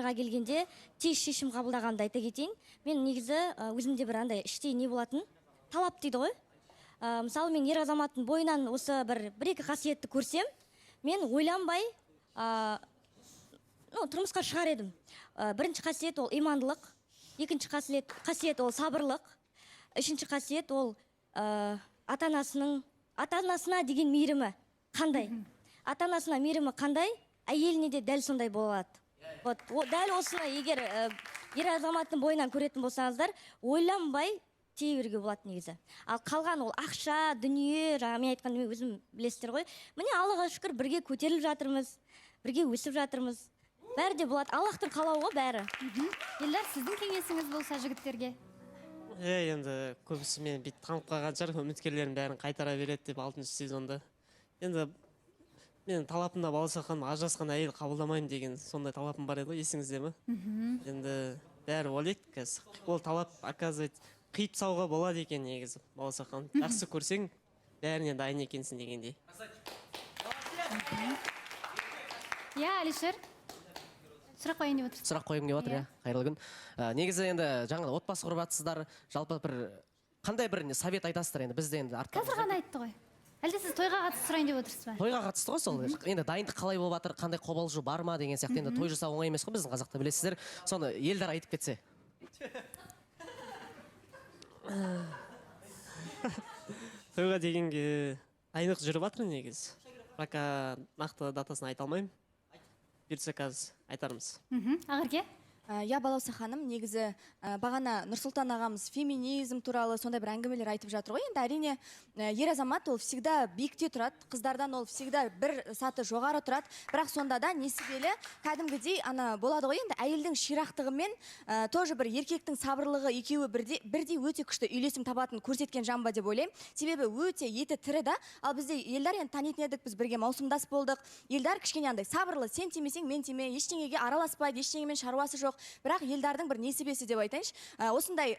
келгенде тез шешім қабылдағанды айта кетейін. Мен негізі өзімде бір андай іштей не болатын, талап дейді ғой. Мысалы мен ер азаматтың бойынан осы бір-екі қасиетті көрсем, мен ойланбай тұрмысқа шығар едім. Бірінші қасиет ол имандылық, екінші қасиет ол сабырлық, үшінші қасиет ол ата-анасына деген мейірімі қандай. Ата-анасына мейірімі қандай, әйеліне де дәл сондай болады. Вот, дәл осыны егер ер азаматтың бойынан көретін болсаңыздар, ойланбай тие беруге болады негізі. Ал қалған ол ақша, дүние, жаңа мен айтқанды өзім білесіздер ғой. Міне Аллаға шүкір бірге көтеріліп жатырмыз, бірге өсіп жатырмыз. Бәрі де болады. Аллахтың қалауы ғой бәрі. Елдар, сіздің кеңесіңіз болса жігіттерге? Енді көбісі мен бүйтіп танып қалған шығар, үміткерлердің бәрін қайтара береді деп 6-шы сезонда. Енді мен талапымда балауса ханым ажырасқан әйел қабылдамаймын деген сондай талапым бар еді ғой, есіңізде ме? Енді бәрі ойлайды қазір. Ол талап, оказывается, қиып тастауға болады екен негізі, балауса ханым. Жақсы көрсең, бәріне дайын екенсің дегендей. Алишер, сұрақ қойын деп отырсыз. Сұрақ қойым деп отыр, қайырлы күн. Негізі енді жаңа отбасы құрып жатсыздар, жалпы қандай бір совет айтасыздар енді бізде енді артқа. Қазір ғана айтты ғой. Әлде сіз тойға қатысты сұрайын деп отырсыз ба? Тойға қатысты ғой сол. Енді дайындық қалай болып жатыр, қандай қобалжу бар ма деген сияқты. Енді той жасау оңай емес қой біздің қазақта, білесіздер. Соны Елдар айтып кетсе. Тойға дегенге дайындық жүріп жатыр негізі. Пока нақты датасын айта алмаймын. Берсе қазір айтармыз. Ақерке? Балауса ханым, негізі бағана Нұрсұлтан ағамыз феминизм туралы сондай бір әңгімелер айтып жатыр ғой. Енді әрине ер азамат ол всегда биікте тұрады, қыздардан ол всегда бір саты жоғары тұрады. Бірақ сонда да несібелі кәдімгідей болады ғой. Енді әйелдің ширақтығымен тоже бір еркектің сабырлығы екеуі бірдей өте күшті үйлесім табатын көрсеткен жамба деп ойлаймын. Себебі өте еті тірі да. Ал бізде Елдар енді танитын едік, біз бірге маусымдас болдық. Елдар кішкене андай сабырлы, сен тимесең мен тиме, ештеңеге араласпайды, ештеңемен шаруасы жоқ. Бірақ Елдардың бір несібесі деп айтайыншы. Осындай